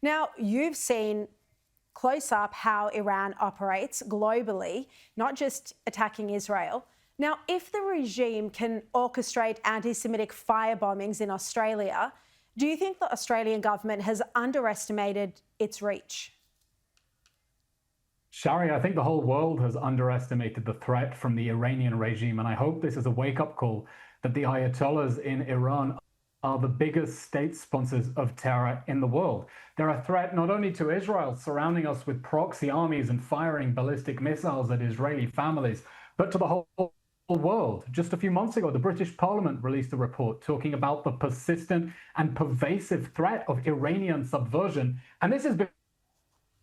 Now, you've seen close up how Iran operates globally, not just attacking Israel. Now, if the regime can orchestrate anti-Semitic firebombings in Australia, do you think the Australian government has underestimated its reach? Sharri, I think the whole world has underestimated the threat from the Iranian regime, and I hope this is a wake-up call that the Ayatollahs in Iran are the biggest state sponsors of terror in the world. They're a threat not only to Israel, surrounding us with proxy armies and firing ballistic missiles at Israeli families, but to the whole world. Just a few months ago, the British Parliament released a report talking about the persistent and pervasive threat of Iranian subversion. And this is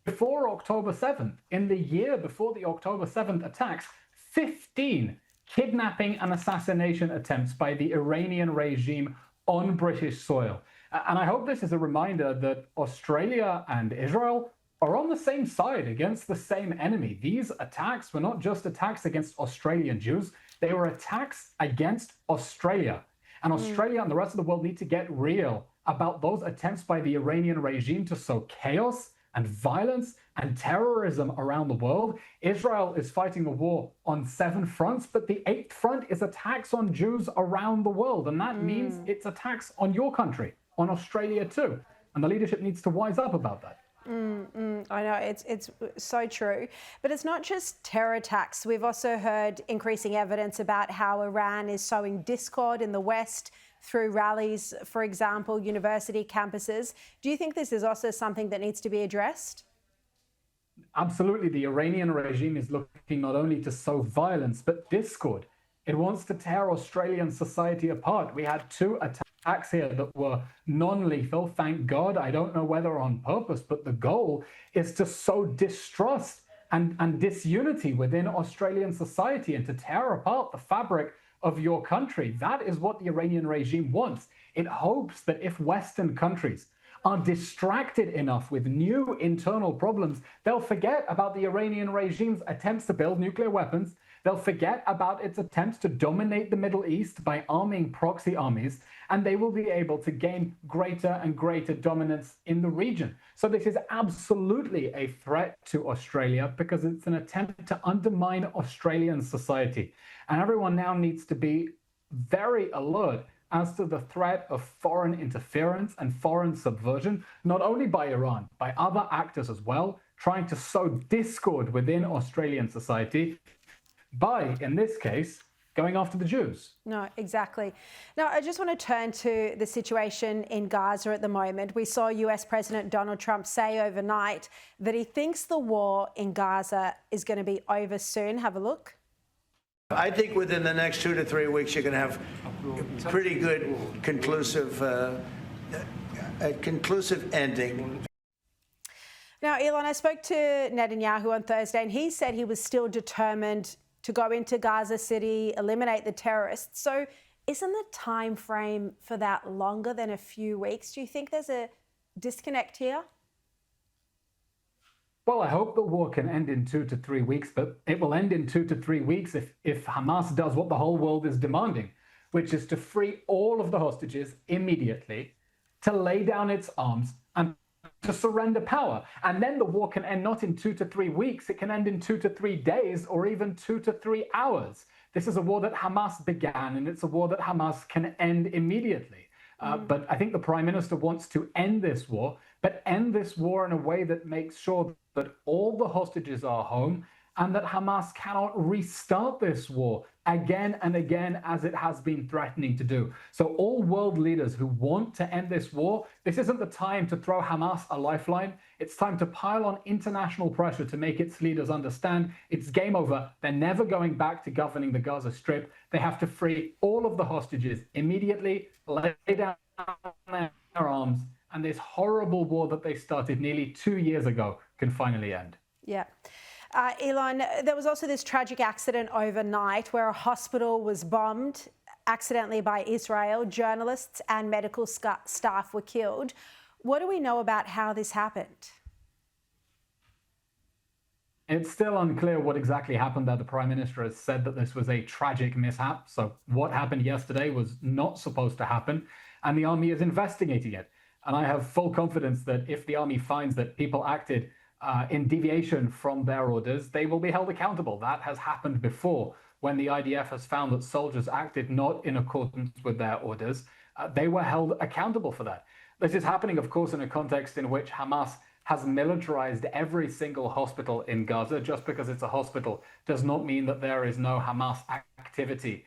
before October 7th. In the year before the October 7th attacks, 15 kidnapping and assassination attempts by the Iranian regime on British soil. And I hope this is a reminder that Australia and Israel are on the same side against the same enemy. These attacks were not just attacks against Australian Jews, they were attacks against Australia. And Australia and the rest of the world need to get real about those attempts by the Iranian regime to sow chaos and violence and terrorism around the world. Israel is fighting a war on 7 fronts, but the 8th front is attacks on Jews around the world. And that means it's attacks on your country, on Australia too. And the leadership needs to wise up about that. I know, it's so true. But it's not just terror attacks. We've also heard increasing evidence about how Iran is sowing discord in the West through rallies, for example, university campuses. Do you think this is also something that needs to be addressed? Absolutely. The Iranian regime is looking not only to sow violence, but discord. It wants to tear Australian society apart. We had 2 attacks here that were non-lethal, thank God. I don't know whether on purpose, but the goal is to sow distrust and disunity within Australian society and to tear apart the fabric of your country. That is what the Iranian regime wants. It hopes that if Western countries are distracted enough with new internal problems, they'll forget about the Iranian regime's attempts to build nuclear weapons. They'll forget about its attempts to dominate the Middle East by arming proxy armies, and they will be able to gain greater and greater dominance in the region. So this is absolutely a threat to Australia because it's an attempt to undermine Australian society. And everyone now needs to be very alert as to the threat of foreign interference and foreign subversion, not only by Iran, by other actors as well, trying to sow discord within Australian society by, in this case, going after the Jews. No, exactly. Now, I just want to turn to the situation in Gaza at the moment. We saw US President Donald Trump say overnight that he thinks the war in Gaza is going to be over soon. Have a look. I think within the next 2 to 3 weeks, you're going to have pretty good conclusive ending. Now, Eylon, I spoke to Netanyahu on Thursday, and he said he was still determined to go into Gaza City, eliminate the terrorists. So isn't the time frame for that longer than a few weeks? Do you think there's a disconnect here? Well, I hope the war can end in 2 to 3 weeks, but it will end in 2 to 3 weeks if Hamas does what the whole world is demanding, which is to free all of the hostages immediately, to lay down its arms and to surrender power. And then the war can end not in 2 to 3 weeks, it can end in 2 to 3 days or even 2 to 3 hours. This is a war that Hamas began, and it's a war that Hamas can end immediately. But I think the Prime Minister wants to end this war, but end this war in a way that makes sure that all the hostages are home and that Hamas cannot restart this war again and again as it has been threatening to do. So all world leaders who want to end this war, this isn't the time to throw Hamas a lifeline. It's time to pile on international pressure to make its leaders understand it's game over. They're never going back to governing the Gaza Strip. They have to free all of the hostages immediately, lay down their arms, and this horrible war that they started nearly 2 years ago can finally end. Yeah. Eylon, there was also this tragic accident overnight where a hospital was bombed accidentally by Israel. Journalists and medical staff were killed. What do we know about how this happened? It's still unclear what exactly happened there. The Prime Minister has said that this was a tragic mishap. So what happened yesterday was not supposed to happen, and the army is investigating it. And I have full confidence that if the army finds that people acted in deviation from their orders, they will be held accountable. That has happened before when the IDF has found that soldiers acted not in accordance with their orders. They were held accountable for that. This is happening, of course, in a context in which Hamas has militarized every single hospital in Gaza. Just because it's a hospital does not mean that there is no Hamas activity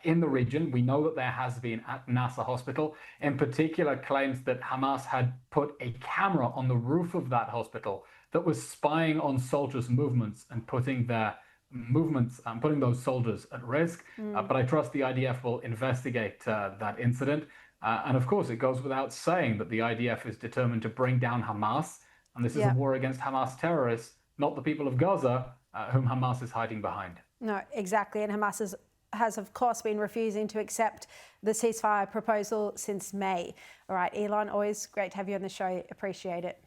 in the region. We know that there has been at Nasser Hospital. In particular, claims that Hamas had put a camera on the roof of that hospital that was spying on soldiers' movements and putting their movements and putting those soldiers at risk. But I trust the IDF will investigate that incident. And of course, it goes without saying that the IDF is determined to bring down Hamas. And this is a war against Hamas terrorists, not the people of Gaza, whom Hamas is hiding behind. No, exactly. And Hamas has, of course, been refusing to accept the ceasefire proposal since May. All right, Eylon, always great to have you on the show. Appreciate it.